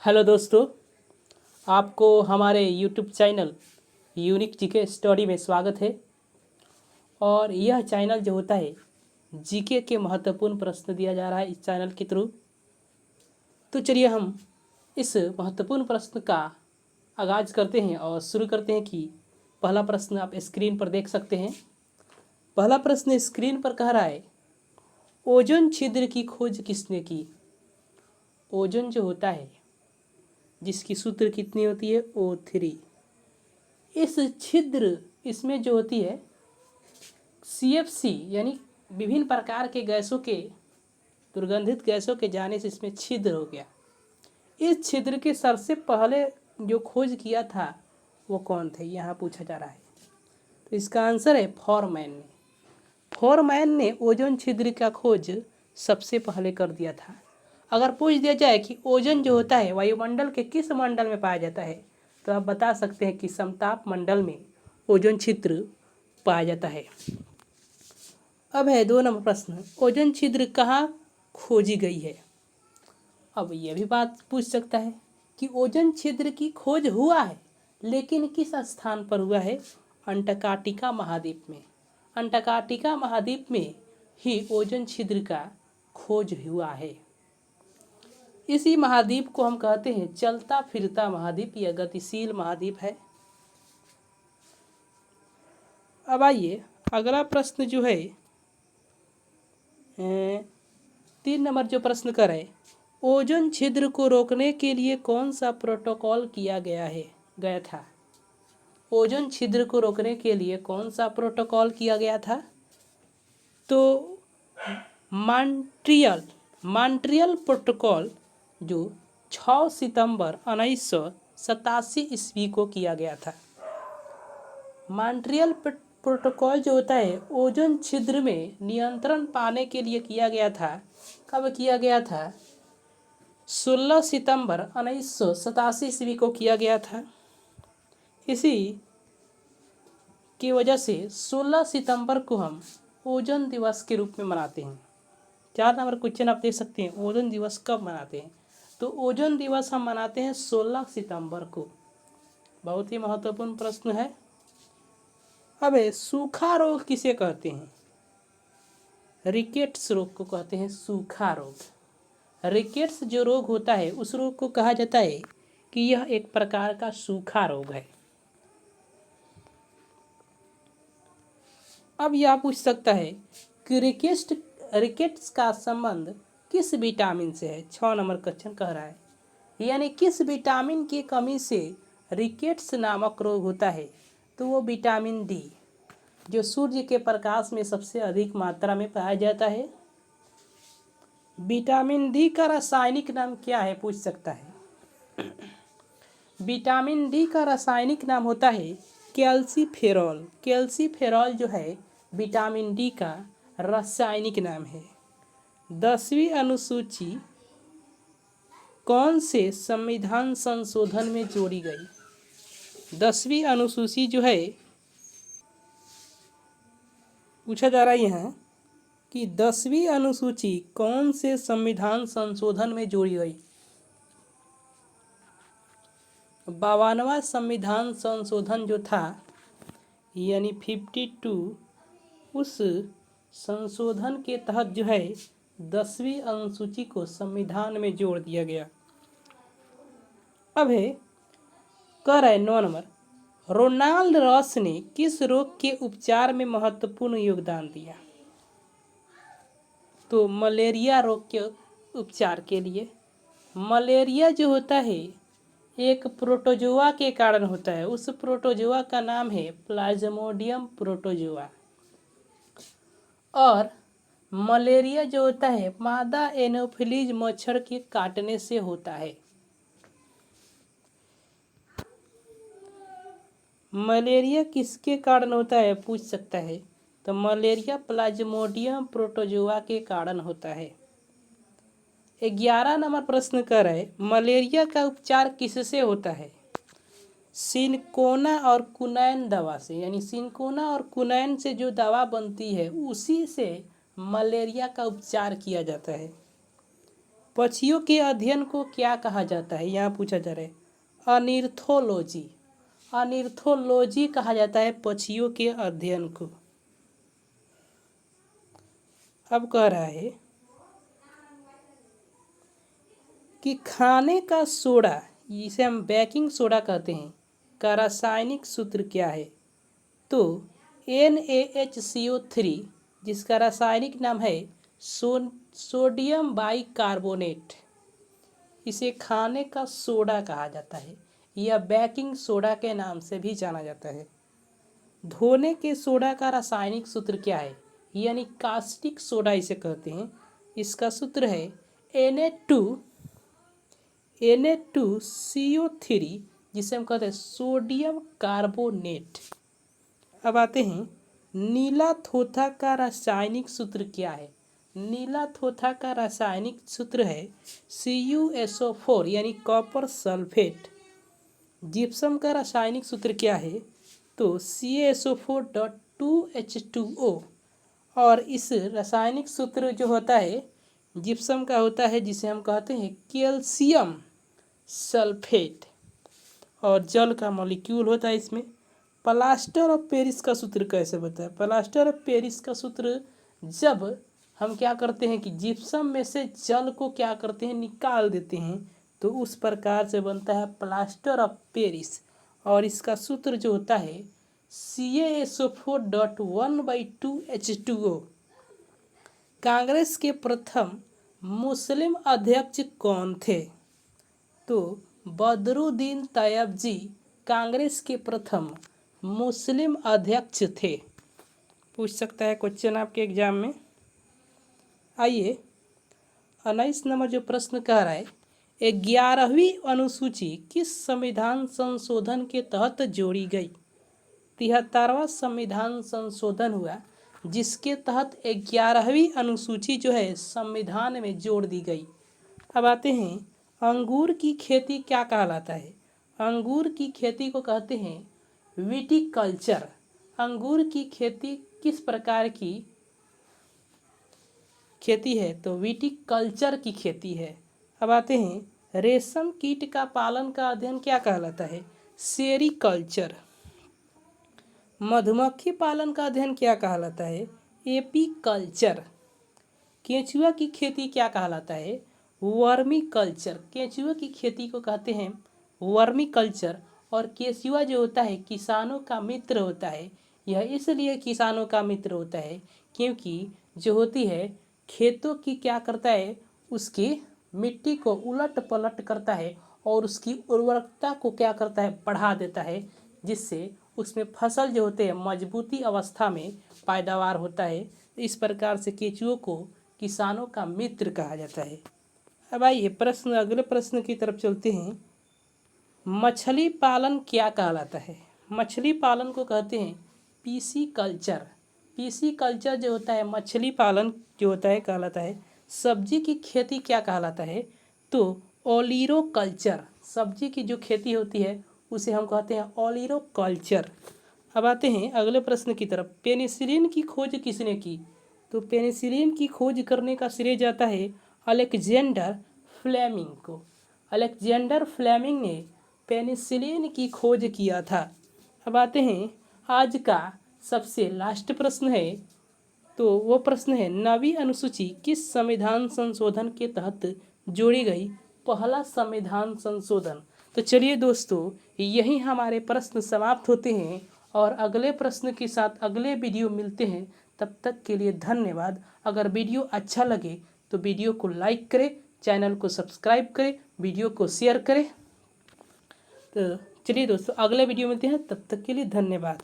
Hello दोस्तों, आपको हमारे YouTube channel unique GK study में स्वागत है। और यह चैनल जो होता है जीके के महत्वपूर्ण प्रश्न दिया जा रहा है इस चैनल के थ्रू। तो चलिए हम इस महत्वपूर्ण प्रश्न का आगाज़ करते हैं और शुरू करते हैं कि पहला प्रश्न आप स्क्रीन पर देख सकते हैं। पहला प्रश्न स्क्रीन पर कह रहा है, ओजोन छिद्र की खोज किसने की। ओजोन जो होता है जिसकी सूत्र कितनी होती है O3। इस छिद्र इसमें जो होती है CFC यानी विभिन्न प्रकार के गैसों के दुर्गंधित गैसों के जाने से इसमें छिद्र हो गया। इस छिद्र के सबसे पहले जो खोज किया था वो कौन थे, यहाँ पूछा जा रहा है। तो इसका आंसर है फॉरमैन ने। फॉरमैन ने ओजोन छिद्र का खोज सबसे पहले कर दिया था। अगर पूछ दिया जाए कि ओजोन जो होता है वायुमंडल के किस मंडल में पाया जाता है, तो आप बता सकते हैं कि समताप मंडल में ओजोन छिद्र पाया जाता है। अब है 2 नंबर प्रश्न, ओजोन छिद्र कहाँ खोजी गई है। अब यह भी बात पूछ सकता है कि ओजोन छिद्र की खोज हुआ है लेकिन किस स्थान पर हुआ है। अंटार्कटिका महाद्वीप में। अंटार्कटिका महाद्वीप में ही ओजोन छिद्र का खोज हुआ है। इसी महाद्वीप को हम कहते हैं चलता फिरता महाद्वीप या गतिशील महाद्वीप है। अब आइए अगला प्रश्न जो है 3 नंबर जो प्रश्न कर है, ओजोन छिद्र को रोकने के लिए कौन सा प्रोटोकॉल किया गया था। ओजोन छिद्र को रोकने के लिए कौन सा प्रोटोकॉल किया गया था। तो मॉन्ट्रियल प्रोटोकॉल जो 6 सितंबर 1987 ईस्वी को किया गया था। मॉन्ट्रियल प्रोटोकॉल जो होता है ओजोन छिद्र में नियंत्रण पाने के लिए किया गया था। कब किया गया था? 16 सितंबर 1987 ईस्वी को किया गया था। इसी की वजह से 16 सितंबर को हम ओजोन दिवस के रूप में मनाते हैं। 4 नंबर क्वेश्चन आप देख सकते हैं, ओजोन दिवस कब मनाते हैं। तो ओजोन दिवस हम मनाते हैं 16 सितंबर को। बहुत ही महत्वपूर्ण प्रश्न है। अब सूखा रोग किसे कहते हैं। रिकेट्स रोग को कहते हैं सूखा रोग। रिकेट्स जो रोग होता है उस रोग को कहा जाता है कि यह एक प्रकार का सूखा रोग है। अब यह पूछ सकता है कि रिकेट्स का संबंध किस विटामिन से है। 6 नंबर क्वेश्चन कह रहा है, यानी किस विटामिन की कमी से रिकेट्स नामक रोग होता है। तो वो विटामिन डी जो सूर्य के प्रकाश में सबसे अधिक मात्रा में पाया जाता है। विटामिन डी का रासायनिक नाम क्या है पूछ सकता है। विटामिन डी का रासायनिक नाम होता है कैल्सीफेरॉल। कैल्सीफेरॉल जो है विटामिन डी का रासायनिक नाम है। 10वीं अनुसूची कौन से संविधान संशोधन में जोड़ी गई। 10वीं अनुसूची जो है पूछा जा रहा है यहाँ कि 10वीं अनुसूची कौन से संविधान संशोधन में जोड़ी गई। 52वां संविधान संशोधन जो था यानी 52, उस संशोधन के तहत जो है 10वीं अनुसूची को संविधान में जोड़ दिया गया। अब है कह रहा है 9 नंबर, रोनाल्ड रॉस ने किस रोग के उपचार में महत्वपूर्ण योगदान दिया। तो मलेरिया रोग के उपचार के लिए। मलेरिया जो होता है एक प्रोटोजोआ के कारण होता है। उस प्रोटोजोआ का नाम है प्लाज्मोडियम प्रोटोजोआ। और मलेरिया जो होता है मादा एनोफिलीज मच्छर के काटने से होता है। मलेरिया किसके कारण होता है पूछ सकता है। तो मलेरिया प्लाज्मोडियम प्रोटोजोआ के कारण होता है। 11 नंबर प्रश्न कर रहे, मलेरिया का उपचार किससे होता है। सिनकोना और कुनैन दवा से, यानी सिनकोना और कुनैन से जो दवा बनती है उसी से मलेरिया का उपचार किया जाता है। पक्षियों के अध्ययन को क्या कहा जाता है, यहाँ पूछा जा रहा है। अनिर्थोलॉजी, अनिर्थोलॉजी कहा जाता है पक्षियों के अध्ययन को। अब कह रहा है कि खाने का सोडा, जिसे हम बेकिंग सोडा कहते हैं, का रासायनिक सूत्र क्या है। तो NaHCO3, जिसका रासायनिक नाम है सोडियम बाइकार्बोनेट, इसे खाने का सोडा कहा जाता है या बेकिंग सोडा के नाम से भी जाना जाता है। धोने के सोडा का रासायनिक सूत्र क्या है, यानी कास्टिक सोडा इसे कहते हैं। इसका सूत्र है Na2CO3, जिसे हम कहते हैं सोडियम कार्बोनेट। अब आते हैं, नीला थोथा का रासायनिक सूत्र क्या है। नीला थोथा का रासायनिक सूत्र है CuSO4, यानी कॉपर सल्फेट। जिप्सम का रासायनिक सूत्र क्या है, तो CaSO4.2H2O। और इस रासायनिक सूत्र जो होता है जिप्सम का होता है, जिसे हम कहते हैं कैल्शियम सल्फेट, और जल का मॉलिक्यूल होता है इसमें। प्लास्टर ऑफ पेरिस का सूत्र कैसे बनता है। प्लास्टर ऑफ पेरिस का सूत्र, जब हम क्या करते हैं कि जिप्सम में से जल को क्या करते हैं, निकाल देते हैं, तो उस प्रकार से बनता है प्लास्टर ऑफ पेरिस। और इसका सूत्र जो होता है CaSO4.1/2H2O। कांग्रेस के प्रथम मुस्लिम अध्यक्ष कौन थे, तो बदरुद्दीन तैयबजी कांग्रेस के प्रथम मुस्लिम अध्यक्ष थे। पूछ सकता है क्वेश्चन आपके एग्जाम में। आइए 19 नंबर जो प्रश्न कह रहा है, 11वीं अनुसूची किस संविधान संशोधन के तहत जोड़ी गई। 73वां संविधान संशोधन हुआ, जिसके तहत 11वीं अनुसूची जो है संविधान में जोड़ दी गई। अब आते हैं, अंगूर की खेती क्या कहलाता है। अंगूर की खेती को कहते हैं विटिकल्चर। अंगूर की खेती किस प्रकार की खेती है, तो विटिकल्चर की खेती है। अब आते हैं, रेशम कीट का पालन का अध्ययन क्या कहलाता है, सेरीकल्चर। मधुमक्खी पालन का अध्ययन क्या कहलाता है, एपीकल्चर। केंचुआ की खेती क्या कहलाता है, वर्मी कल्चर। केंचुआ की खेती को कहते हैं वर्मी कल्चर। और केंचुआ जो होता है किसानों का मित्र होता है। यह इसलिए किसानों का मित्र होता है क्योंकि जो होती है खेतों की क्या करता है, उसकी मिट्टी को उलट पलट करता है और उसकी उर्वरकता को क्या करता है, बढ़ा देता है, जिससे उसमें फसल जो होते हैं मजबूती अवस्था में पैदावार होता है। इस प्रकार से केंचुओं को किसानों का मित्र कहा जाता है। अब आइए प्रश्न, अगले प्रश्न की तरफ चलते हैं। मछली पालन क्या कहलाता है। मछली पालन को कहते हैं पीसी कल्चर। पीसी कल्चर जो होता है मछली पालन जो होता है कहलाता है। सब्जी की खेती क्या कहलाता है, तो ओलिरो कल्चर। सब्जी की जो खेती होती है उसे हम कहते हैं ओलिरो कल्चर। अब आते हैं अगले प्रश्न की तरफ। पेनिसिलिन की खोज किसने की, तो पेनिसिलिन की खोज करने का श्रेय जाता है अलेक्जेंडर फ्लेमिंग को। अलेक्जेंडर फ्लेमिंग ने पेनिसिलिन की खोज किया था। अब आते हैं, आज का सबसे लास्ट प्रश्न है, तो वो प्रश्न है, नवीं अनुसूची किस संविधान संशोधन के तहत जोड़ी गई। पहला संविधान संशोधन। तो चलिए दोस्तों, यही हमारे प्रश्न समाप्त होते हैं और अगले प्रश्न के साथ अगले वीडियो मिलते हैं। तब तक के लिए धन्यवाद। अगर वीडियो अच्छा लगे तो वीडियो को लाइक करें, चैनल को सब्सक्राइब करें, वीडियो को शेयर करें। तो चलिए दोस्तों, अगले वीडियो मिलते हैं, तब तक के लिए धन्यवाद।